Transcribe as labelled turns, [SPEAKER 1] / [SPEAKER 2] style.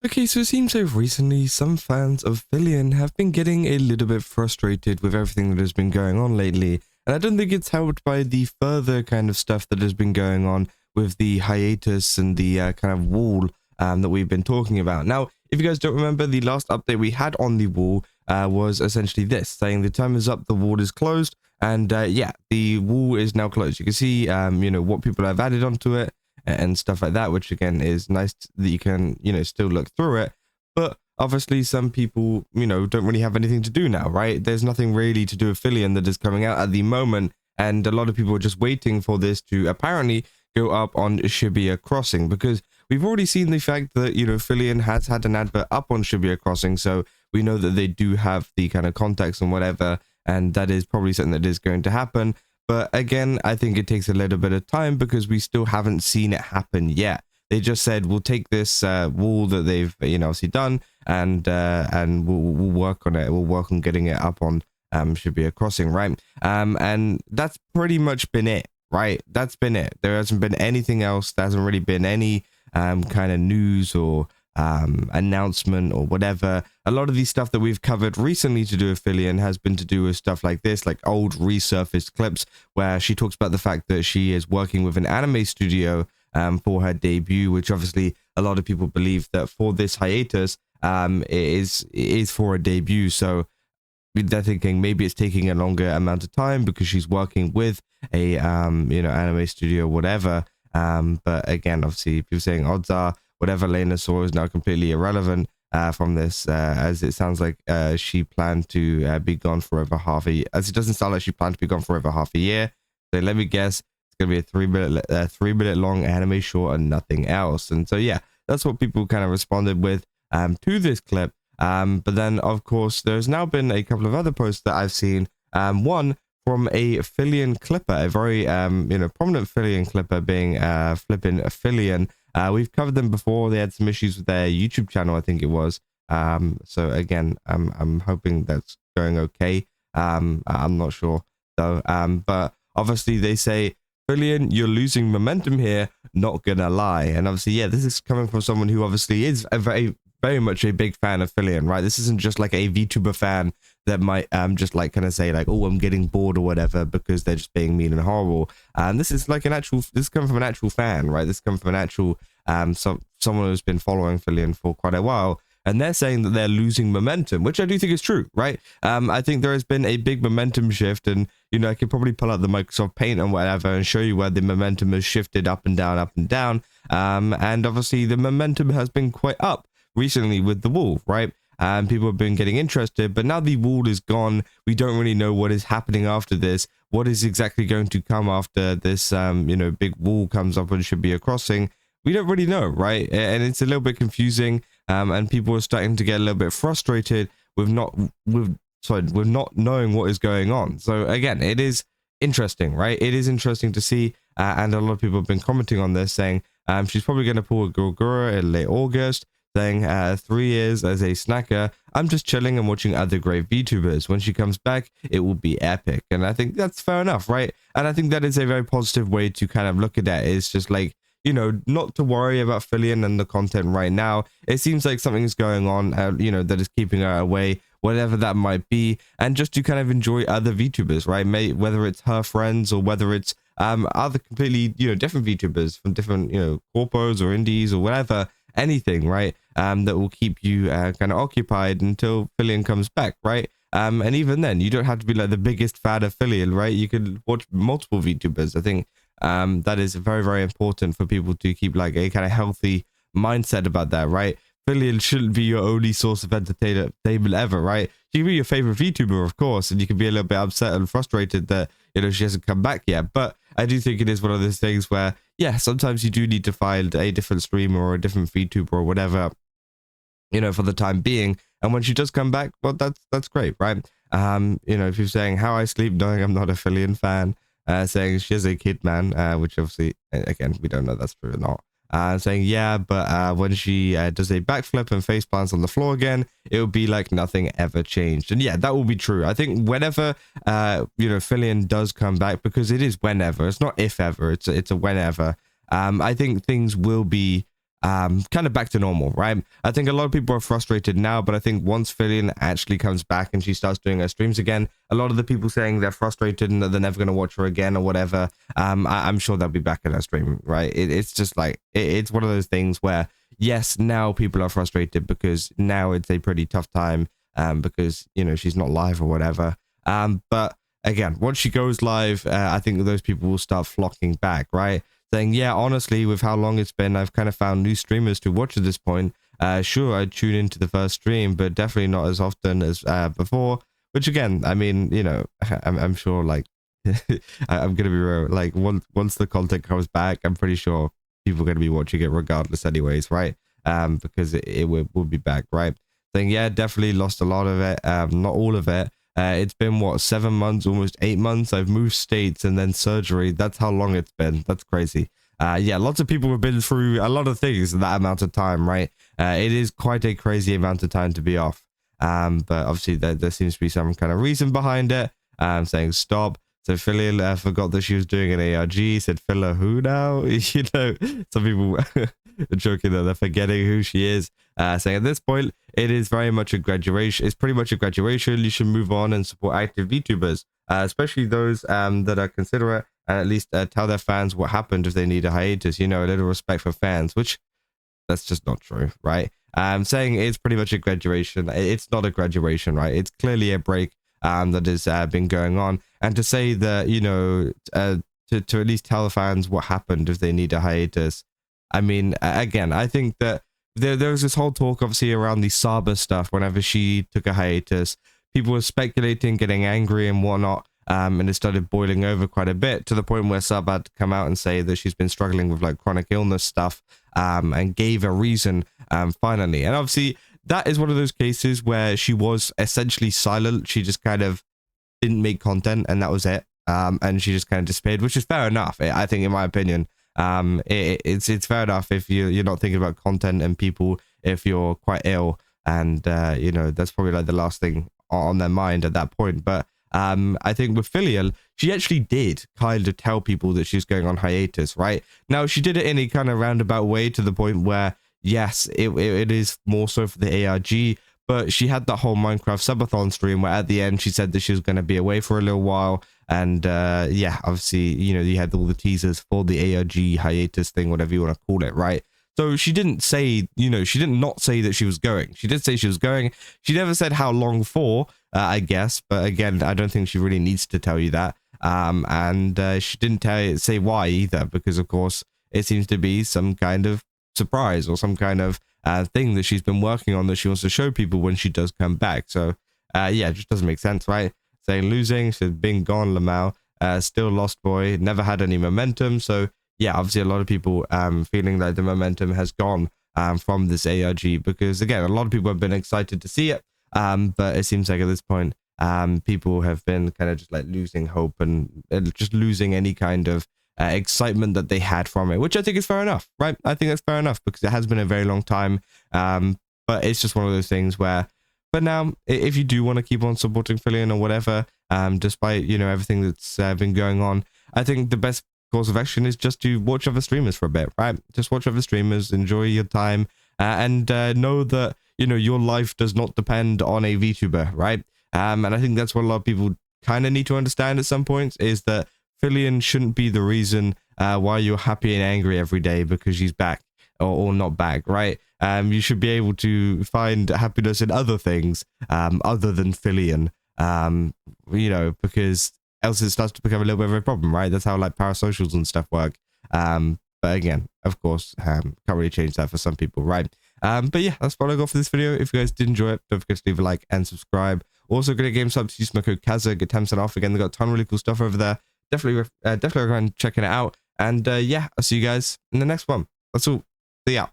[SPEAKER 1] Okay, so it seems like recently some fans of Filian have been getting a little bit frustrated with everything that has been going on lately, and I don't think it's helped by the further kind of stuff that has been going on with the hiatus and the kind of wall that we've been talking about. Now, if you guys don't remember, the last update we had on the wall was essentially this, saying the time is up, the wall is closed, and yeah, the wall is now closed. You can see, what people have added onto it and stuff like that, which again is nice that you can, still look through it. But obviously some people, don't really have anything to do now, right? There's nothing really to do with Filian that is coming out at the moment, and a lot of people are just waiting for this to apparently go up on Shibuya Crossing, because we've already seen the fact that, Filian has had an advert up on Shibuya Crossing, so we know that they do have the kind of contacts and whatever, and that is probably something that is going to happen. But again, I think it takes a little bit of time because we still haven't seen it happen yet. They just said, we'll take this wall that they've, obviously done, and we'll work on it. We'll work on getting it up on Shibuya Crossing, right? And that's pretty much been it, right? That's been it. There hasn't been anything else. There hasn't really been any kind of news or announcement or whatever. A lot of the stuff that we've covered recently to do with Filian has been to do with stuff like this, like old resurfaced clips where she talks about the fact that she is working with an anime studio for her debut, which obviously a lot of people believe that for this hiatus it is for a debut. So they're thinking maybe it's taking a longer amount of time because she's working with a anime studio, whatever. But again, obviously people saying odds are whatever Lena saw is now completely irrelevant from this, as it sounds like she planned to be gone for over half a year. As it doesn't sound like she planned to be gone for over half a year. So let me guess, it's going to be a 3 minute long anime short and nothing else. And so, yeah, that's what people kind of responded with to this clip. But then, of course, there's now been a couple of other posts that I've seen. One from a Filian clipper, a very, prominent Filian clipper being flipping Filian. We've covered them before. They had some issues with their YouTube channel, I think it was. So again, I'm hoping that's going okay. I'm not sure though. But obviously they say, Filian, you're losing momentum here, not gonna lie. And obviously, yeah, this is coming from someone who obviously is a very much a big fan of Filian, right? This isn't just like a VTuber fan that might just like kind of say like, oh, I'm getting bored or whatever because they're just being mean and horrible. And this is like this comes from an actual fan, right? This comes from an actual someone who's been following Filian for quite a while, and they're saying that they're losing momentum, which I do think is true, right? I think there has been a big momentum shift, and I could probably pull out the Microsoft Paint and whatever and show you where the momentum has shifted up and down, and obviously the momentum has been quite up recently with the wall, right? People have been getting interested, but now the wall is gone. We don't really know what is happening after this. What is exactly going to come after this, big wall comes up on Shibuya Crossing? We don't really know, right? And it's a little bit confusing, and people are starting to get a little bit frustrated with not knowing what is going on. So again, it is interesting, right? It is interesting to see, and a lot of people have been commenting on this, saying she's probably going to pull a Gurgura in late August, saying 3 years as a snacker, I'm just chilling and watching other great VTubers. When she comes back, it will be epic. And I think that's fair enough, right? And I think that is a very positive way to kind of look at that. It's just like, not to worry about Filian and the content right now. It seems like something's going on, that is keeping her away, whatever that might be, and just to kind of enjoy other VTubers, right? Whether it's her friends or whether it's other completely, different VTubers from different, corpos or indies or whatever, anything, right? That will keep you kind of occupied until Filian comes back, right? And even then, you don't have to be like the biggest fan of Filian, right? You can watch multiple VTubers. I think that is very, very important for people to keep like a kind of healthy mindset about that, right? Filian shouldn't be your only source of entertainment ever, right? She can be your favorite VTuber, of course, and you can be a little bit upset and frustrated that, she hasn't come back yet. But I do think it is one of those things where, yeah, sometimes you do need to find a different streamer or a different VTuber or whatever, for the time being. And when she does come back, well, that's great, right? If you're saying how I sleep knowing I'm not a Filian fan, saying she has a kid, man, which obviously, again, we don't know that's true or not. Saying, yeah, but when she does a backflip and face plants on the floor again, it will be like nothing ever changed. And yeah, that will be true. I think whenever, Filian does come back, because it is whenever, it's not if ever, it's a whenever, I think things will be kind of back to normal, right? I think a lot of people are frustrated now, but I think once Filian actually comes back and she starts doing her streams again, a lot of the people saying they're frustrated and that they're never going to watch her again or whatever, I'm sure they'll be back in her stream, right? It's just like, it's one of those things where, yes, now people are frustrated because now it's a pretty tough time, because, you know, she's not live or whatever. But again, once she goes live, I think those people will start flocking back, right? Saying, yeah, honestly, with how long it's been, I've kind of found new streamers to watch at this point. Sure, I'd tune into the first stream, but definitely not as often as before. Which again, I mean, you know, I'm sure, like, I'm gonna be real. Like, once the content comes back, I'm pretty sure people are gonna be watching it regardless, anyways, right? Because it will be back, right? Saying, yeah, definitely lost a lot of it, not all of it. It's been, what, 7 months, almost 8 months. I've moved states and then surgery. That's how long it's been. That's crazy. Yeah, lots of people have been through a lot of things in that amount of time, right? It is quite a crazy amount of time to be off. But obviously there seems to be some kind of reason behind it. Saying stop. So Filian forgot that she was doing an ARG. Said, Filler, who now? You know, some people are joking that they're forgetting who she is. Saying at this point, it is very much a graduation. It's pretty much a graduation. You should move on and support active VTubers, especially those that are considerate and at least tell their fans what happened if they need a hiatus. You know, a little respect for fans, which that's just not true, right? Saying it's pretty much a graduation. It's not a graduation, right? It's clearly a break that has been going on. And to say that, you know, to at least tell the fans what happened if they need a hiatus. I mean, again, I think that there was this whole talk, obviously, around the Saba stuff whenever she took a hiatus. People were speculating, getting angry and whatnot, and it started boiling over quite a bit to the point where Saba had to come out and say that she's been struggling with, like, chronic illness stuff, and gave a reason, finally. And obviously, that is one of those cases where she was essentially silent. She just kind of didn't make content, and that was it. And she just kind of disappeared, which is fair enough, I think, in my opinion. It's fair enough if you're not thinking about content and people if you're quite ill, and you know, that's probably like the last thing on their mind at that point. But I think with Filial, she actually did kind of tell people that she's going on hiatus, right? Now, she did it in a kind of roundabout way to the point where, yes, it is more so for the ARG, but she had that whole Minecraft subathon stream where at the end she said that she was going to be away for a little while. And yeah, obviously, you know, you had all the teasers for the ARG hiatus thing, whatever you want to call it, right? So she didn't say, you know, she did not say that she was going. She did say she was going. She never said how long for, I guess. But again, I don't think she really needs to tell you that. And she didn't say why either, because of course it seems to be some kind of surprise or some kind of thing that she's been working on that she wants to show people when she does come back. So yeah, it just doesn't make sense, right? Saying losing, she's been gone, Lamau, still lost boy, never had any momentum. So yeah, obviously a lot of people feeling like the momentum has gone from this ARG, because again, a lot of people have been excited to see it, but it seems like at this point people have been kind of just like losing hope and just losing any kind of excitement that they had from it, which I think is fair enough, right? I think that's fair enough because it has been a very long time, but it's just one of those things where, but now if you do want to keep on supporting Filian or whatever, despite, you know, everything that's been going on, I think the best course of action is just to watch other streamers for a bit, right? Just watch other streamers, enjoy your time, and know that, you know, your life does not depend on a VTuber, right? And I think that's what a lot of people kind of need to understand at some points, is that Filian shouldn't be the reason why you're happy and angry every day because she's back or not back, right? You should be able to find happiness in other things other than Filian, you know, because else it starts to become a little bit of a problem, right? That's how like parasocials and stuff work. But again, of course, can't really change that for some people, right? But yeah, that's what I got for this video. If you guys did enjoy it, don't forget to leave a like and subscribe. Also, good at game subs, use my code Kaza, get 10% off. Again, they got a ton of really cool stuff over there. Definitely recommend checking it out. And yeah, I'll see you guys in the next one. That's all. See ya.